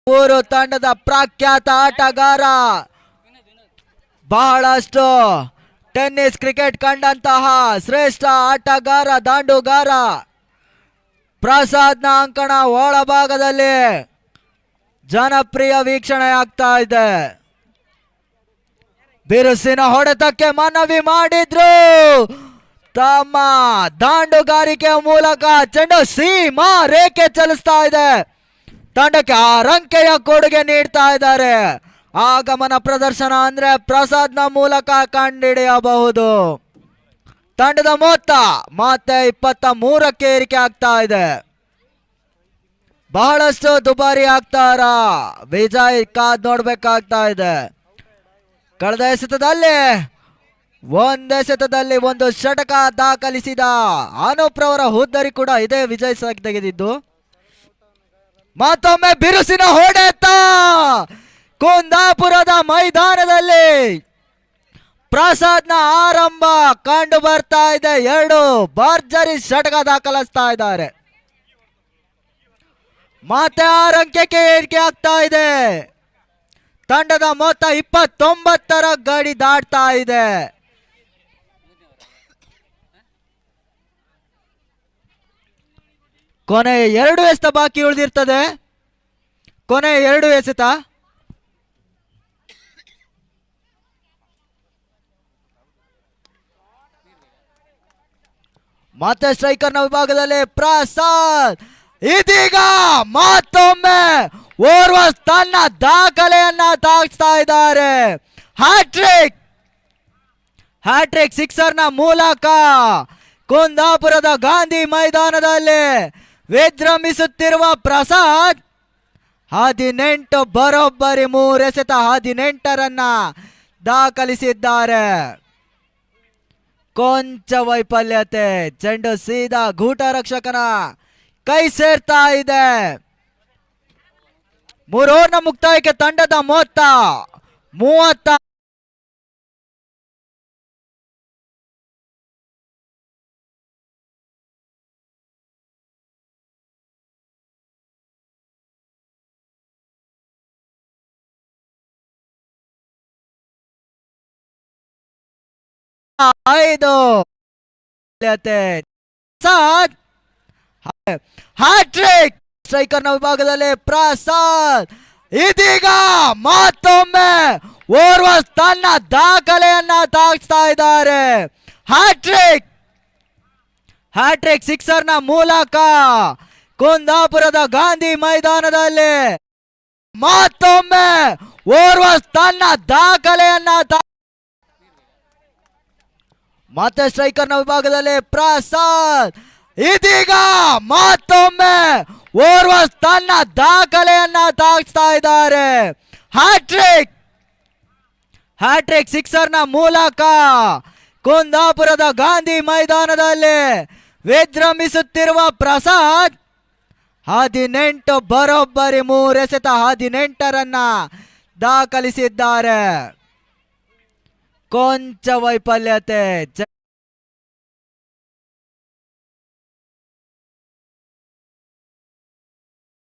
ಮೂರು ತಂಡದ ಪ್ರಖ್ಯಾತ ಆಟಗಾರ, ಬಹಳಷ್ಟು ಟೆನ್ನಿಸ್ ಕ್ರಿಕೆಟ್ ಕಂಡಂತಹ ಶ್ರೇಷ್ಠ ಆಟಗಾರ, ದಾಂಡುಗಾರ ಪ್ರಸಾದ್ನ ಅಂಕಣ ಒಳಭಾಗದಲ್ಲಿ ಜನಪ್ರಿಯ ವೀಕ್ಷಣೆ ಆಗ್ತಾ ಇದೆ. ಬಿರುಸಿನ ಹೊಡೆತಕ್ಕೆ ಮನವಿ ಮಾಡಿದ್ರು. ತಮ್ಮ ದಾಂಡುಗಾರಿಕೆಯ ಮೂಲಕ ಚೆಂಡು ಸೀಮಾ ರೇಖೆ ಚಲಿಸ್ತಾ ಇದೆ. ತಂಡಕ್ಕೆ 6 ಅಂಕೆಯ ಕೊಡುಗೆ ನೀಡ್ತಾ ಇದ್ದಾರೆ. ಆಗಮನ ಪ್ರದರ್ಶನ ಅಂದ್ರೆ ಪ್ರಸಾದ್ನ ಮೂಲಕ ಕಂಡುಹಿಡಿಯಬಹುದು. ತಂಡದ ಮೊತ್ತ ಮತ್ತೆ 23ಕ್ಕೆ ಏರಿಕೆ ಆಗ್ತಾ ಇದೆ. ಬಹಳಷ್ಟು ದುಬಾರಿ ಆಗ್ತಾರ. ವಿಜಯ್ ಕಾದ್ ನೋಡ್ಬೇಕಾಗ್ತಾ ಇದೆ. ಕಳೆದ ಎಸೆತದಲ್ಲಿ ಒಂದು ಷಟಕ ದಾಖಲಿಸಿದ ಅನೂಪ್ರವರ ಹುದ್ದರಿ ಕೂಡ ಇದೇ ವಿಜಯ್ ತೆಗೆದಿದ್ದು. ಮತ್ತೊಮ್ಮೆ ಬಿರುಸಿನ ಹೊಡೆತ ಕುಂದಾಪುರದ ಮೈದಾನದಲ್ಲಿ ಪ್ರಸಾದ್ನ ಆರಂಭ ಕಂಡು ಬರ್ತಾ ಇದೆ. 2 ಭರ್ಜರಿ ಷಟಕ ದಾಖಲಿಸ್ತಾ ಇದ್ದಾರೆ. ಮತ್ತೆ 6 ಅಂಕೆಗೆ ಏರಿಕೆ ಆಗ್ತಾ ಇದೆ. ತಂಡದ ಮೊತ್ತ 29ರ ಗಡಿ ದಾಟ್ತಾ ಇದೆ. ಕೊನೆ 2 ಎಸೆತ ಬಾಕಿ ಉಳಿದಿರ್ತದೆ. ಕೊನೆ 2 ಎಸೆತ. ಮತ್ತೆ ಸ್ಟ್ರೈಕರ್ನ ವಿಭಾಗದಲ್ಲಿ ಪ್ರಸಾದ್ ಇದೀಗ ಮತ್ತೊಮ್ಮೆ ಓರ್ವ ತನ್ನ ದಾಖಲೆಯನ್ನ ತಾಗಿಸ್ತಾ ಇದ್ದಾರೆ. ಹ್ಯಾಟ್ರಿಕ್ ಸಿಕ್ಸರ್ನ ಮೂಲಕ ಕುಂದಾಪುರದ ಗಾಂಧಿ ಮೈದಾನದಲ್ಲಿ ವಿಜೃಂಭಿಸುತ್ತಿರುವ ಪ್ರಸಾದ್ 18 ಬರೋಬ್ಬರಿ 3 ಎಸೆತ 18ರನ್ನ ದಾಖಲಿಸಿದ್ದಾರೆ. ಕೊಂಚ ವೈಫಲ್ಯತೆ, ಚೆಂಡು ಸೀದಾ ಗೂಟ ರಕ್ಷಕನ ಕೈ ಸೇರ್ತಾ ಇದೆ. 3 ಓವರ್ನ ಮುಕ್ತಾಯಕ್ಕೆ ತಂಡದ ಮೊತ್ತ 30. ಹ್ಯಾಟ್ರಿಕ್ ಸ್ಟ್ರೈಕರ್ನ ವಿಭಾಗದಲ್ಲಿ ಪ್ರಸಾದ್ ಇದೀಗ ಮತ್ತೊಮ್ಮೆ ಓರ್ವ ತನ್ನ ದಾಖಲೆಯನ್ನ ತಾಗಿಸ್ತಾ ಇದ್ದಾರೆ. ಹ್ಯಾಟ್ರಿಕ್ ಸಿಕ್ಸರ್ನ ಮೂಲಕ ಕುಂದಾಪುರದ ಗಾಂಧಿ ಮೈದಾನದಲ್ಲಿ ಮತ್ತೊಮ್ಮೆ ಓರ್ವ ತನ್ನ ದಾಖಲೆಯನ್ನ ಮತ್ತೆ ಸ್ಟ್ರೈಕರ್ನ ವಿಭಾಗದಲ್ಲಿ ಪ್ರಸಾದ್ ಇದೀಗ ಮತ್ತೊಮ್ಮೆ ಓರ್ವ ತನ್ನ ದಾಖಲೆಯನ್ನ ತಾಗಿಸ್ತಾ ಇದ್ದಾರೆ. ಹ್ಯಾಟ್ರಿಕ್ ಸಿಕ್ಸರ್ನ ಮೂಲಕ ಕುಂದಾಪುರದ ಗಾಂಧಿ ಮೈದಾನದಲ್ಲಿ ವಿಜೃಂಭಿಸುತ್ತಿರುವ ಪ್ರಸಾದ್ 18 ಬರೋಬ್ಬರಿ 3 ಎಸೆತ 18ರನ್ನ ದಾಖಲಿಸಿದ್ದಾರೆ. ಕೊಂಚ ವೈಫಲ್ಯತೆ.